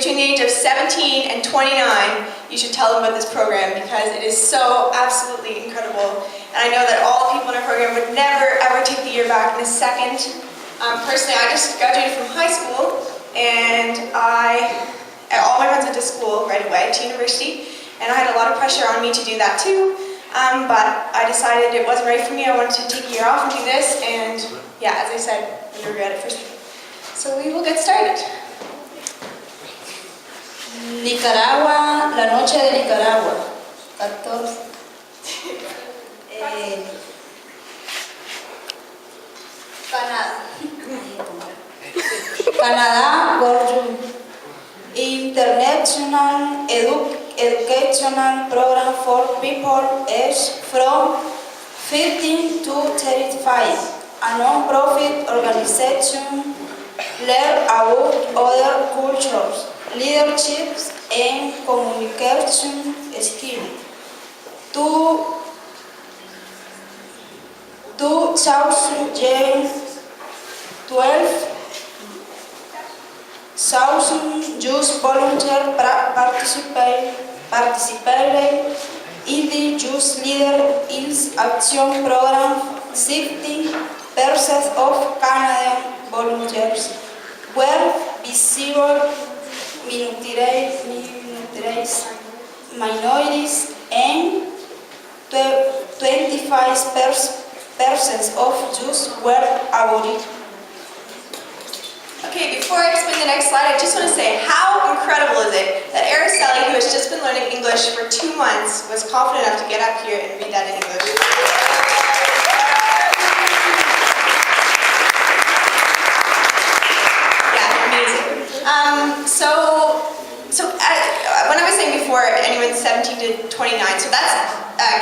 Between the age of 17 and 29, you should tell them about this program because it is so absolutely incredible. And I know that all the people in our program would never ever take the year back in a second. Personally, I just graduated from high school and all my friends went to school right away, to university, and I had a lot of pressure on me to do that too. But I decided it wasn't right for me. I wanted to take a year off and do this, and yeah, as I said, I regret it for a second. So we will get started. Nicaragua, la noche de Nicaragua, 14. Canada, World International Educational Program for people aged from 15 to 35, a non-profit organization learn about other cultures, leaderships, and communication skills. 2012,000 youth volunteers participated in the Youth Leader in Action program. 60% of Canadian volunteers were visible minorities, and 25% of Jews were Aboriginal. Okay, before I explain the next slide, I just want to say how incredible is it that Araceli, who has just been learning English for 2 months, was confident enough to get up here and read that in English. When I was saying before, anyone's 17 to 29, so that's,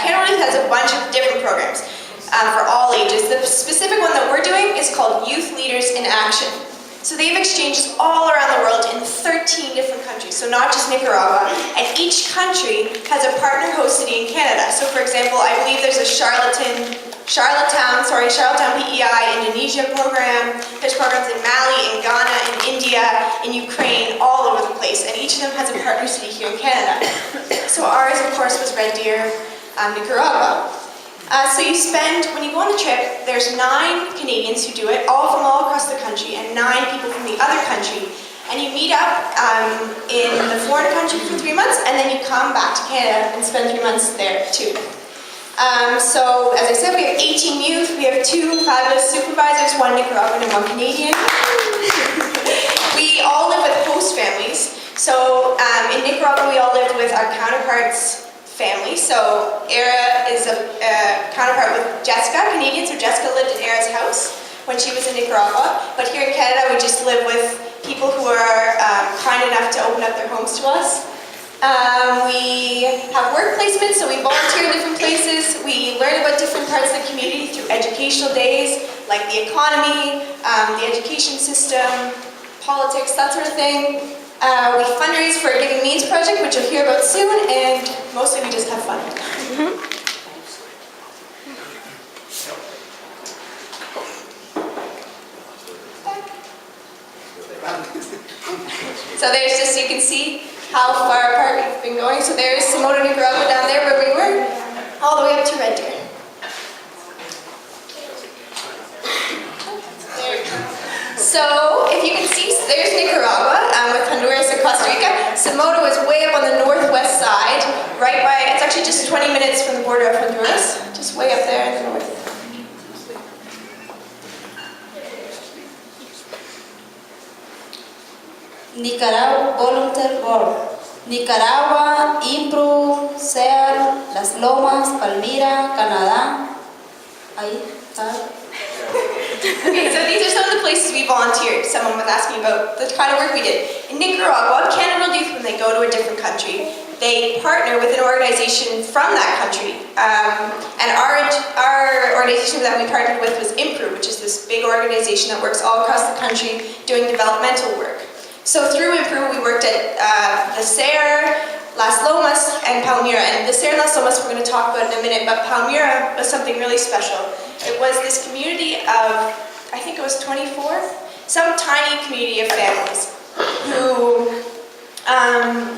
Canada has a bunch of different programs for all ages. The specific one that we're doing is called Youth Leaders in Action. So they have exchanges all around the world in 13 different countries, so not just Nicaragua, and each country has a partner host city in Canada. So for example, I believe there's a Charlottetown PEI Indonesia program. There's programs in Mali, in Ghana, in India, in Ukraine, all over the place, and each of them has a partner city here in Canada. So ours, of course, was Red Deer, Nicaragua. So you spend, when you go on the trip, there's 9 Canadians who do it, all from all across the country, and 9 people from the other country. And you meet up in the foreign country for 3 months, and then you come back to Canada and spend 3 months there too. So, as I said, we have 18 youth, we have 2 fabulous supervisors, 1 Nicaraguan and 1 Canadian. We all live with host families. So, in Nicaragua, we all lived with our counterparts' family. So, Era is a counterpart with Jessica, Canadian, so Jessica lived in Era's house when she was in Nicaragua. But here in Canada, we just live with people who are kind enough to open up their homes to us. We have work placements, so we volunteer in different places. We learn about different parts of the community through educational days, like the economy, the education system, politics, that sort of thing. We fundraise for a Giving Means project, which you'll hear about soon, and mostly we just have fun. So there's just, you can see how far apart we've been going. So there's Somoto, Nicaragua down there where we were, all the way up to Red Deer. So if you can see, there's Nicaragua with Honduras and Costa Rica. Somoto is way up on the northwest side, right by, it's actually just 20 minutes from the border of Honduras, just way up there in the north. Nicaragua Volunteer Board. Nicaragua, Impro, Sear, Las Lomas, Palmira, Canadá. Ahí está. Okay, so these are some of the places we volunteered. Someone was asking about the kind of work we did. In Nicaragua, Canada Youth, when they go to a different country, they partner with an organization from that country. And our organization that we partnered with was IMPRO, which is this big organization that works all across the country doing developmental work. So through IMPRO, we worked at the SER, Las Lomas, and Palmira. And the SER and Las Lomas we're going to talk about in a minute, but Palmira was something really special. It was this community of, I think it was 24, some tiny community of families who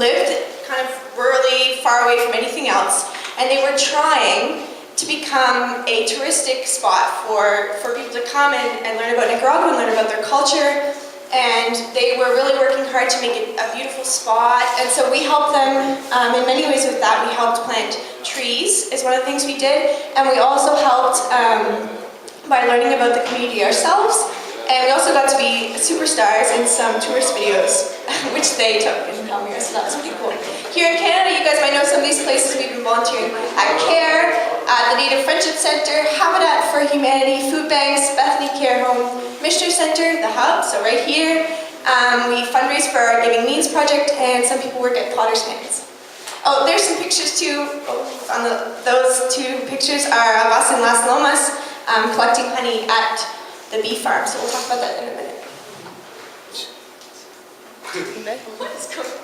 lived kind of rurally, far away from anything else, and they were trying to become a touristic spot for people to come and learn about Nicaragua and learn about their culture. And they were really working hard to make it a beautiful spot. And so we helped them in many ways with that. We helped plant trees is one of the things we did. And we also helped by learning about the community ourselves. And we also got to be superstars in some tourist videos, which they took in Palmyra, so that was pretty cool. Here in Canada, you guys might know some of these places we've been volunteering at CARE, the Native Friendship Center, Habitat for Humanity, Food Banks, Bethany Care Home, Missionary Center, the Hub, so right here. We fundraise for our Giving Means project, and some people work at Potter's Hands. Oh, there's some pictures too. Those two pictures are of us in Las Lomas collecting honey at the bee farm, so we'll talk about that in a minute. What is going on?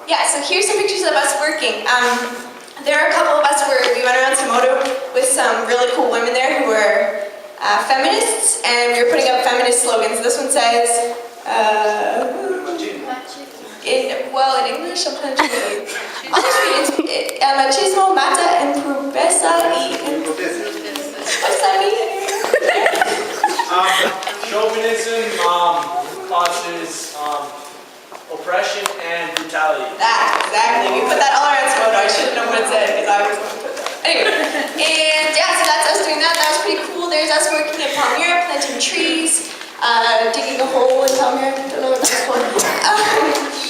Yeah, so here's some pictures of us working. There are a couple of us where we went around Samoto with some really cool women there who were feminists, and we were putting up feminist slogans. This one says, in English, I'm trying to translate. I'll just read it. Machismo mata empobrece y... What does that mean? Chauvinism causes oppression and brutality. That, exactly. We put that all around Samoto. I should have known what it said because I was going to put that. Anyway, and yeah, so that's us doing that. That was pretty cool. There's us working in Palmyra, planting trees, digging a hole in Palmyra. I don't know what that's called.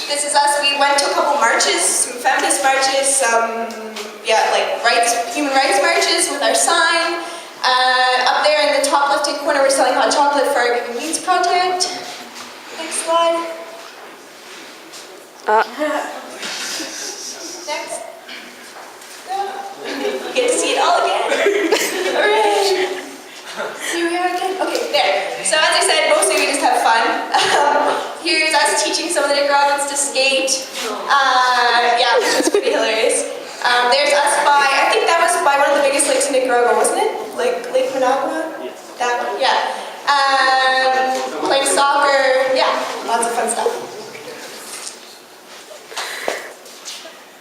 This is us. We went to a couple marches, some feminist marches, some human rights marches with our sign. Up there in the top left-hand corner, we're selling hot chocolate for our Giving Means project. Next slide. Next. You get to see it all again. Hooray! Here we are again. Okay, there. So as I said, mostly we just have fun. Here's us teaching some of the Nicaraguans to skate. Which was pretty hilarious. There's us by, I think that was by one of the biggest lakes in Nicaragua, wasn't it? Like Lake Managua? Yes. That one, yeah. Playing soccer, yeah, lots of fun stuff.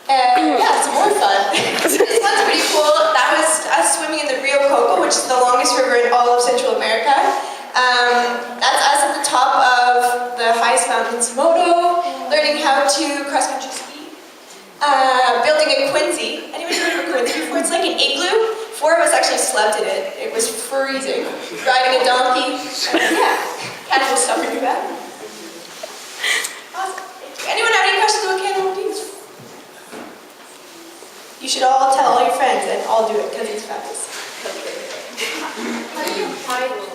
Some more fun. This one's pretty cool. That was us swimming in the Rio Coco, which is the longest river in all of Central America. That's us at the top of the highest mountain in Samoto, learning how to cross-country ski. Building a quinzee. Anyone heard of a quinzee before? It's like an igloo. 4 of us actually slept in it. It was freezing. Riding a donkey. Cannibal stuff pretty bad. Awesome. Anyone have any questions about cannibal deeds? You should all tell all your friends and all do it because it's fabulous. How do you apply to it?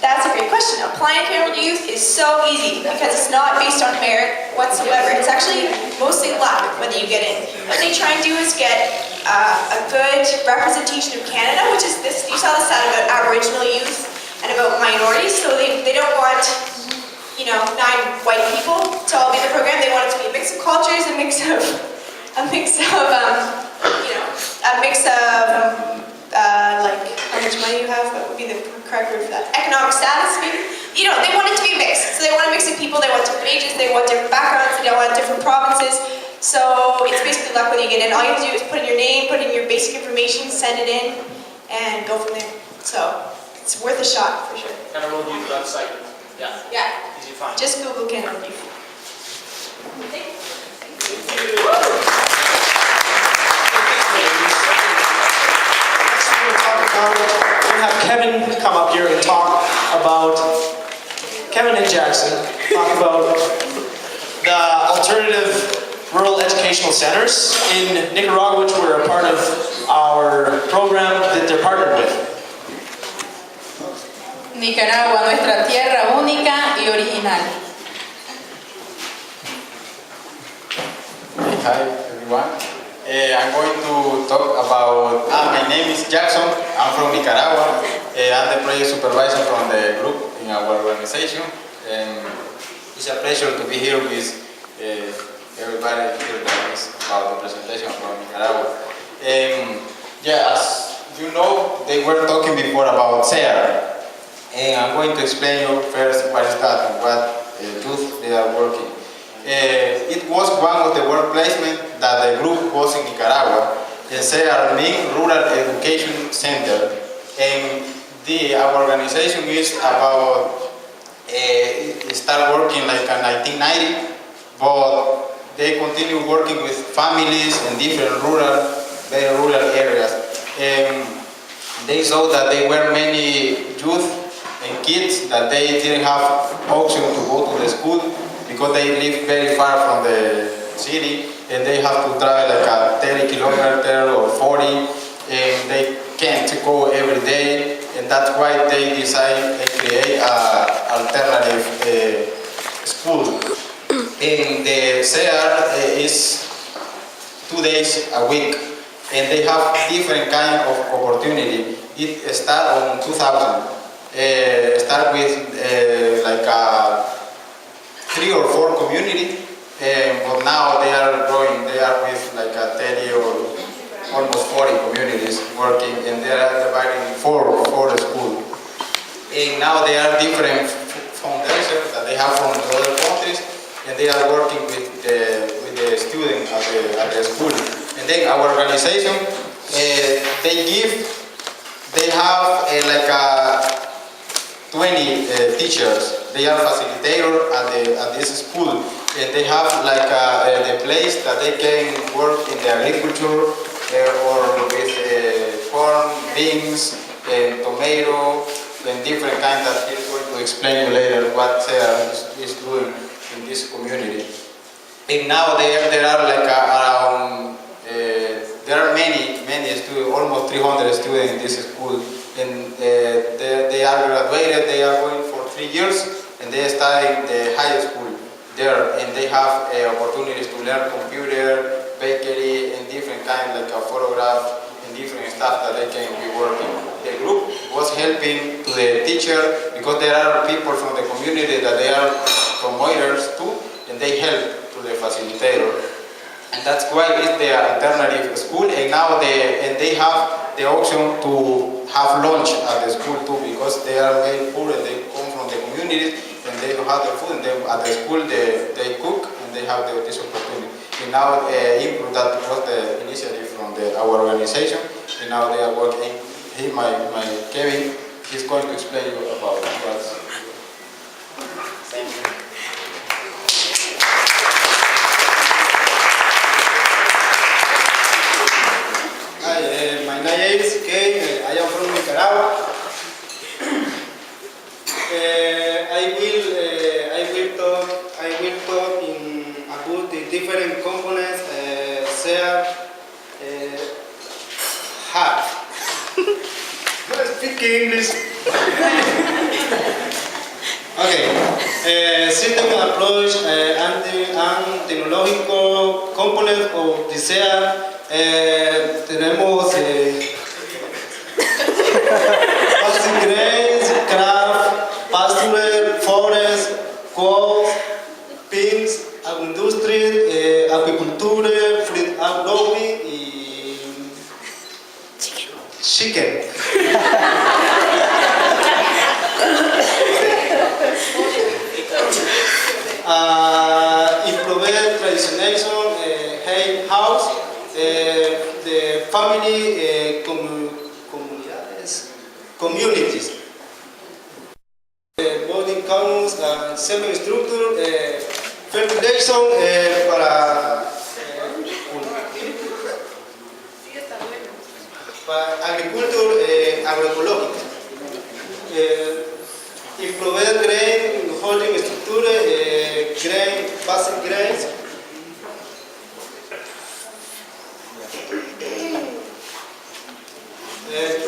That's a great question. Applying cannibal youth is so easy because it's not based on merit whatsoever. It's actually mostly luck whether you get in. What they try and do is get a good representation of Canada, which is this. You saw the stat about Aboriginal youth and about minorities. So they don't want 9 white people to all be in the program. They want it to be a mix of cultures, a mix of like how much money you have. What would be the correct word for that? Economic status, maybe. They want it to be mixed. So they want a mix of people. They want different ages. They want different backgrounds. They want different provinces. So it's basically luck when you get in. All you have to do is put in your name, put in your basic information, send it in, and go from there. So it's worth a shot for sure. Cannibal Youth website. Yeah. Yeah. Easy to find. Just Google Cannibal Youth. Thank you. We're going to have Kevin come up here and talk about, Kevin and Jackson, talk about the alternative rural educational centers in Nicaragua, which were a part of our program that they're partnered with. Nicaragua, nuestra tierra única y original. Hi everyone. I'm going to talk about, my name is Jackson, I'm from Nicaragua, I'm the project supervisor from the group in our organization, and it's a pleasure to be here with everybody here that is about the presentation from Nicaragua. As you know, they were talking before about SEAR, And I'm going to explain you first what is that and what youth they are working. It was one of the work placement that the group was in Nicaragua. It's our main rural education center, and our organization is about start working like in 1990, but they continue working with families in different very rural areas. And they saw that there were many youth and kids that they didn't have option to go to the school because they live very far from the city and they have to travel like a 30 kilometers or 40 and they can't go every day, and that's why they decide to create an alternative school. And the CEAR is 2 days a week and they have different kind of opportunity. It started on 2000. Start with like 3 or 4 community, but now they are growing. They are with like 30 or almost 40 communities working, and they are divided in 4 schools. And now they are different foundations that they have from the other countries, and they are working with the students at the school. And then our organization, they have like 20 teachers. They are facilitators at this school, and they have like the place that they can work in the agriculture or with corn, beans, tomato, and different kinds that he's going to explain you later what is doing in this community. And now there are like around there are many students, almost 300 students in this school. And they are graduated, they are going for 3 years, and they study the high school there, and they have opportunities to learn computer, bakery, and different kinds like a photograph, and different stuff that they can be working. The group was helping to the teacher because there are people from the community that they are promoters too, and they help to the facilitator. And that's why it's the alternative school, and now they have the option to have lunch at the school too, because they are very poor and they come from the communities and they don't have the food, and then at the school they cook and they have this opportunity. And now that was the initiative from our organization, and now they are working. My Kevin, he's going to explain you about what's. Thank you. My name is Kevin. I am from Nicaragua. I will talk about the different components. Hub. Speak English. Okay. System approach and technological components of the SEA. Tenemos pasture grains, craft, pasture, forest, crops, beans, agroindustria, apicultura, fruit growing y chicken. Improve traditional hay house. The family communities, body counts and semen structure, fertilization para agriculture agroecológica, improve grain holding structure, grain basic grains.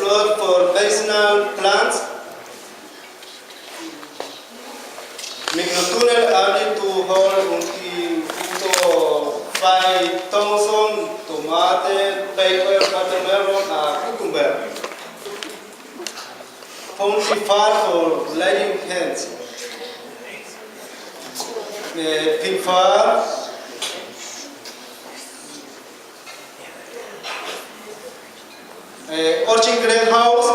Plot for medicinal plants. Microtunnel able to hold until 5,000 tomato, pepper, watermelon, and cucumber. Poultry farm for laying hens. Pig farm. Orchid greenhouse,